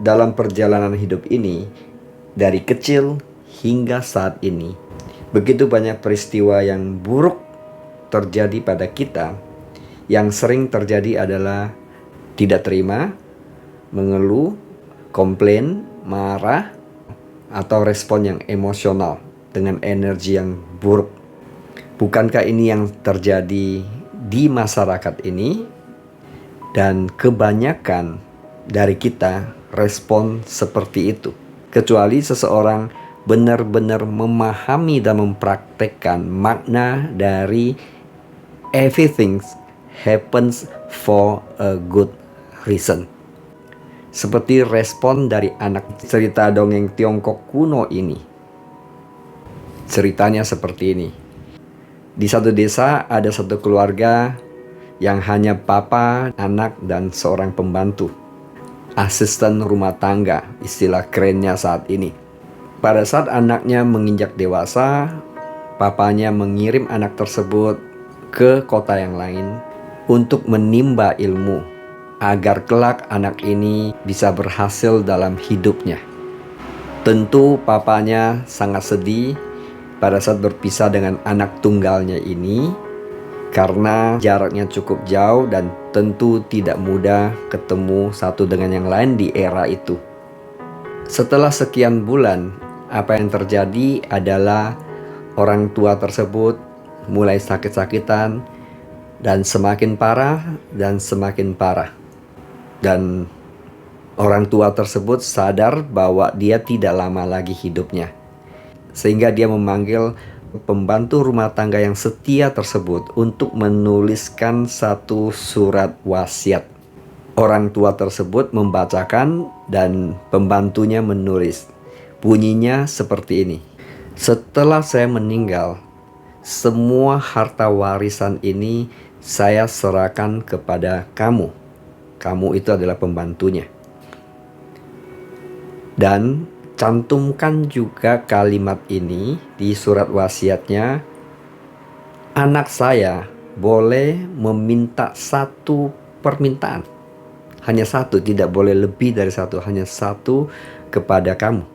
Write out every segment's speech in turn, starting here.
dalam perjalanan hidup ini, dari kecil hingga saat ini, begitu banyak peristiwa yang buruk terjadi pada kita. Yang sering terjadi adalah tidak terima, mengeluh, komplain, marah, atau respon yang emosional dengan energi yang buruk. Bukankah ini yang terjadi di masyarakat ini? Dan kebanyakan dari kita respon seperti itu. Kecuali seseorang benar-benar memahami dan mempraktekkan makna dari everything happens for a good reason. Seperti respon dari anak cerita dongeng Tiongkok kuno ini. Ceritanya seperti ini. Di satu desa ada satu keluarga yang hanya papa, anak, dan seorang pembantu. Asisten rumah tangga, istilah kerennya saat ini. Pada saat anaknya menginjak dewasa, papanya mengirim anak tersebut ke kota yang lain untuk menimba ilmu, agar kelak anak ini bisa berhasil dalam hidupnya. Tentu papanya sangat sedih pada saat berpisah dengan anak tunggalnya ini, karena jaraknya cukup jauh dan tentu tidak mudah ketemu satu dengan yang lain di era itu. Setelah sekian bulan, apa yang terjadi adalah orang tua tersebut mulai sakit-sakitan dan semakin parah dan semakin parah. Dan orang tua tersebut sadar bahwa dia tidak lama lagi hidupnya. Sehingga dia memanggil pembantu rumah tangga yang setia tersebut untuk menuliskan satu surat wasiat. Orang tua tersebut membacakan dan pembantunya menulis. Bunyinya seperti ini. Setelah saya meninggal, semua harta warisan ini saya serahkan kepada kamu. Kamu itu adalah pembantunya. Dan cantumkan juga kalimat ini di surat wasiatnya. Anak saya boleh meminta satu permintaan. Hanya satu, tidak boleh lebih dari satu. Hanya satu kepada kamu.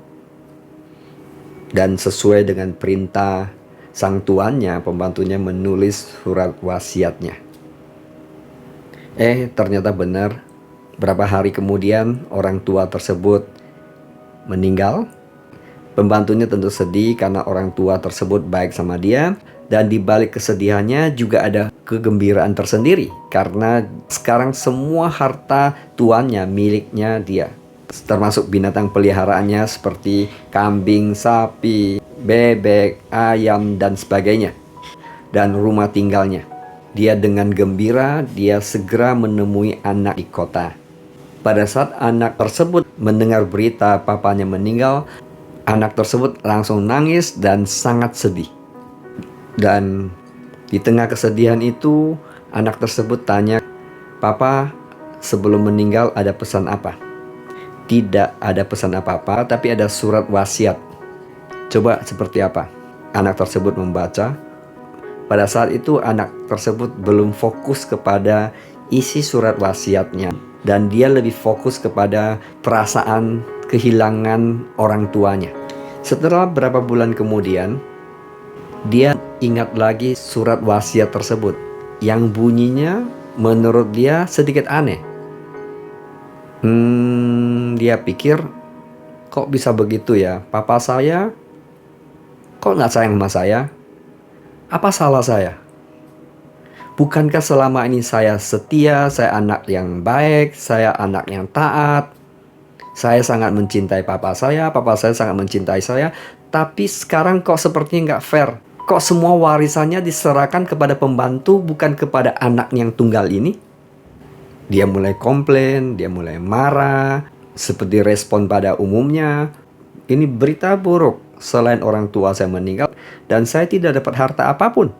Dan sesuai dengan perintah sang tuannya, pembantunya menulis surat wasiatnya. Ternyata benar. Berapa hari kemudian orang tua tersebut meninggal. Pembantunya tentu sedih karena orang tua tersebut baik sama dia. Dan di balik kesedihannya juga ada kegembiraan tersendiri, karena sekarang semua harta tuannya miliknya dia, termasuk binatang peliharaannya seperti kambing, sapi, bebek, ayam, dan sebagainya, dan rumah tinggalnya. Dia dengan gembira, dia segera menemui anak di kota. Pada saat anak tersebut mendengar berita papanya meninggal, anak tersebut langsung nangis dan sangat sedih. Dan di tengah kesedihan itu, anak tersebut tanya, "Papa, sebelum meninggal ada pesan apa?" Tidak ada pesan apa-apa, tapi ada surat wasiat. Coba seperti apa? Anak tersebut membaca. Pada saat itu anak tersebut belum fokus kepada isi surat wasiatnya, dan dia lebih fokus kepada perasaan kehilangan orang tuanya. Setelah beberapa bulan kemudian, dia ingat lagi surat wasiat tersebut yang bunyinya menurut dia sedikit aneh. Dia pikir, kok bisa begitu ya? Papa saya kok nggak sayang sama saya? Apa salah saya? Bukankah selama ini saya setia, saya anak yang baik, saya anak yang taat, saya sangat mencintai papa saya sangat mencintai saya, tapi sekarang kok sepertinya nggak fair. Kok semua warisannya diserahkan kepada pembantu, bukan kepada anak yang tunggal ini? Dia mulai komplain, dia mulai marah, seperti respon pada umumnya. Ini berita buruk, selain orang tua saya meninggal, dan saya tidak dapat harta apapun.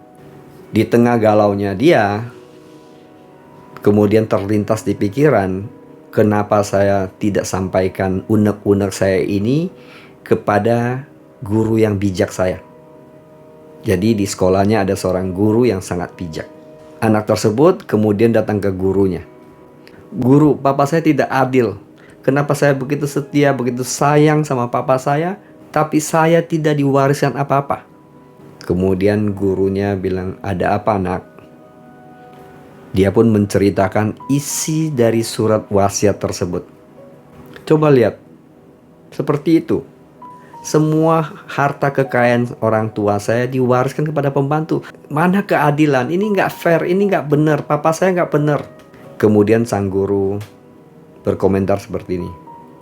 Di tengah galaunya dia, kemudian terlintas di pikiran, kenapa saya tidak sampaikan unek-unek saya ini kepada guru yang bijak saya. Jadi di sekolahnya ada seorang guru yang sangat bijak. Anak tersebut kemudian datang ke gurunya. "Guru, papa saya tidak adil. kenapa saya begitu setia, begitu sayang sama papa saya, tapi saya tidak diwariskan apa-apa. Kemudian gurunya bilang, ada apa nak? Dia pun menceritakan isi dari surat wasiat tersebut. Coba lihat, seperti itu. Semua harta kekayaan orang tua saya diwariskan kepada pembantu. Mana keadilan? Ini nggak fair, ini nggak benar. Papa saya nggak benar. Kemudian sang guru berkomentar seperti ini.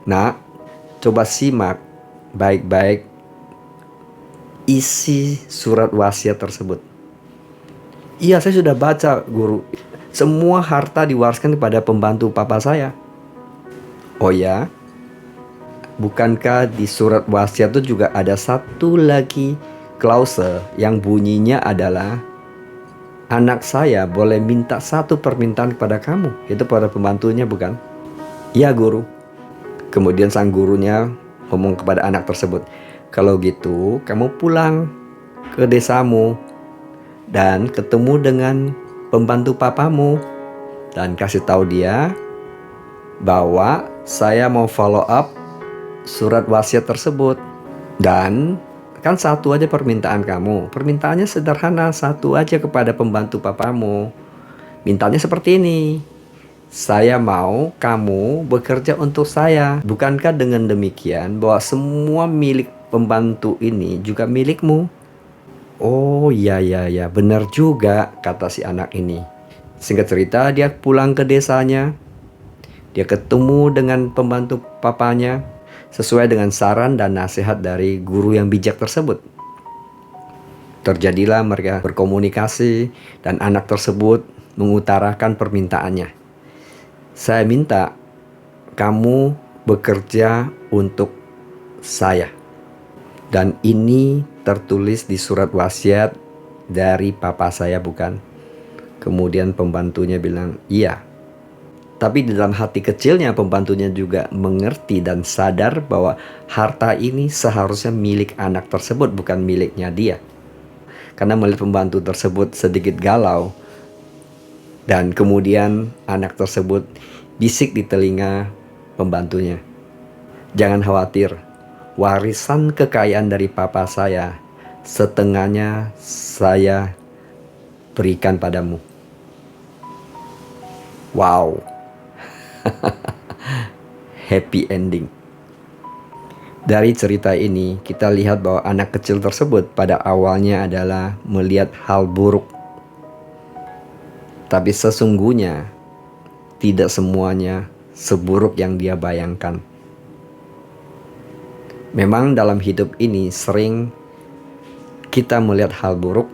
Nak, coba simak baik-baik isi surat wasiat tersebut. Iya, saya sudah baca, guru. Semua harta diwariskan kepada pembantu papa saya. Oh ya? Bukankah di surat wasiat itu juga ada satu lagi klause yang bunyinya adalah anak saya boleh minta satu permintaan kepada kamu, itu pada pembantunya, bukan? Ya guru. Kemudian sang gurunya ngomong kepada anak tersebut, kalau gitu kamu pulang ke desamu dan ketemu dengan pembantu papamu dan kasih tahu dia bahwa saya mau follow up surat wasiat tersebut. Dan kan satu aja permintaan kamu. Permintaannya sederhana, satu aja kepada pembantu papamu. Mintanya seperti ini. Saya mau kamu bekerja untuk saya. Bukankah dengan demikian bahwa semua milik pembantu ini juga milikmu? Oh ya, benar juga, kata si anak ini. Singkat cerita, dia pulang ke desanya. Dia ketemu dengan pembantu papanya sesuai dengan saran dan nasihat dari guru yang bijak tersebut. Terjadilah mereka berkomunikasi dan anak tersebut mengutarakan permintaannya. Saya minta kamu bekerja untuk saya. Dan ini tertulis di surat wasiat dari papa saya, bukan? Kemudian pembantunya bilang, iya. Tapi di dalam hati kecilnya pembantunya juga mengerti dan sadar bahwa harta ini seharusnya milik anak tersebut, bukan miliknya dia. Karena melihat pembantu tersebut sedikit galau, dan kemudian anak tersebut bisik di telinga pembantunya, jangan khawatir, warisan kekayaan dari papa saya setengahnya saya berikan padamu. Wow. Happy ending. Dari cerita ini kita lihat bahwa anak kecil tersebut pada awalnya adalah melihat hal buruk. Tapi sesungguhnya tidak semuanya seburuk yang dia bayangkan. Memang dalam hidup ini sering kita melihat hal buruk,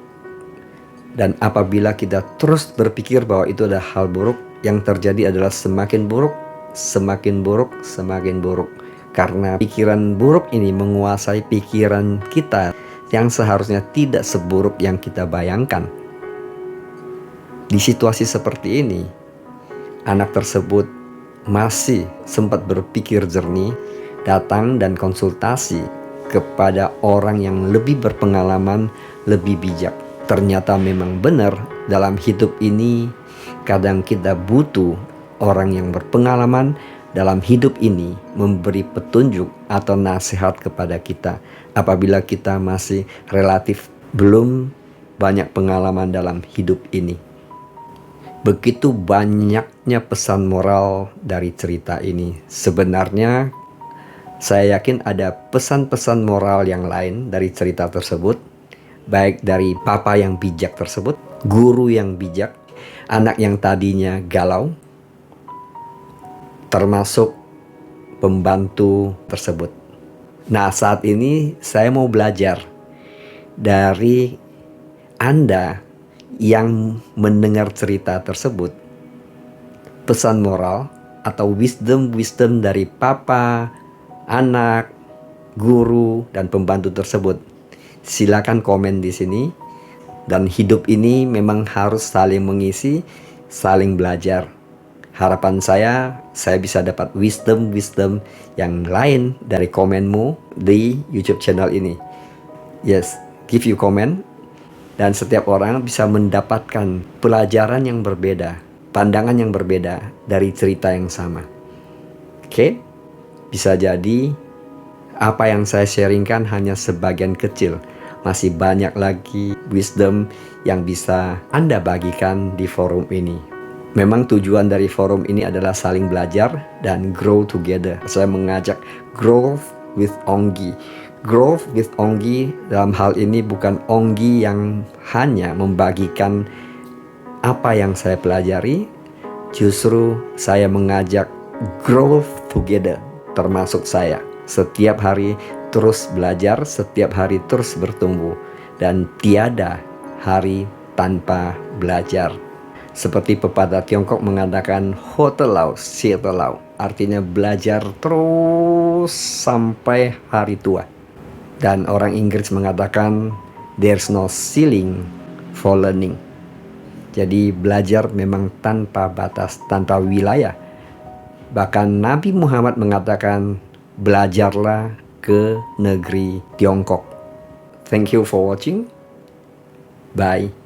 dan apabila kita terus berpikir bahwa itu adalah hal buruk, yang terjadi adalah semakin buruk, semakin buruk, semakin buruk. Karena pikiran buruk ini menguasai pikiran kita yang seharusnya tidak seburuk yang kita bayangkan. Di situasi seperti ini, anak tersebut masih sempat berpikir jernih, datang dan konsultasi kepada orang yang lebih berpengalaman, lebih bijak. Ternyata memang benar dalam hidup ini kadang kita butuh orang yang berpengalaman dalam hidup ini memberi petunjuk atau nasihat kepada kita apabila kita masih relatif belum banyak pengalaman dalam hidup ini. Begitu banyaknya pesan moral dari cerita ini. Sebenarnya saya yakin ada pesan-pesan moral yang lain dari cerita tersebut, baik dari papa yang bijak tersebut, guru yang bijak, anak yang tadinya galau, termasuk pembantu tersebut. Nah, saat ini saya mau belajar dari Anda yang mendengar cerita tersebut, pesan moral atau wisdom dari papa, anak, guru, dan pembantu tersebut. Silakan komen di sini. Dan hidup ini memang harus saling mengisi, saling belajar. Harapan saya bisa dapat wisdom yang lain dari komenmu di YouTube channel ini. Yes, give you comment. Dan setiap orang bisa mendapatkan pelajaran yang berbeda, pandangan yang berbeda dari cerita yang sama. Oke? Bisa jadi apa yang saya sharingkan hanya sebagian kecil. Masih banyak lagi wisdom yang bisa Anda bagikan di forum ini. Memang tujuan dari forum ini adalah saling belajar dan grow together. Saya mengajak growth with Onggi. Growth with Onggi dalam hal ini bukan Onggi yang hanya membagikan apa yang saya pelajari, justru saya mengajak growth together, termasuk saya. Setiap hari terus belajar, setiap hari terus bertumbuh, dan tiada hari tanpa belajar. Seperti pepatah Tiongkok mengatakan Hotelau, Sietelau, artinya belajar terus sampai hari tua. Dan orang Inggris mengatakan there's no ceiling for learning. Jadi belajar memang tanpa batas, tanpa wilayah. Bahkan Nabi Muhammad mengatakan belajarlah ke negeri Tiongkok. Thank you for watching. Bye.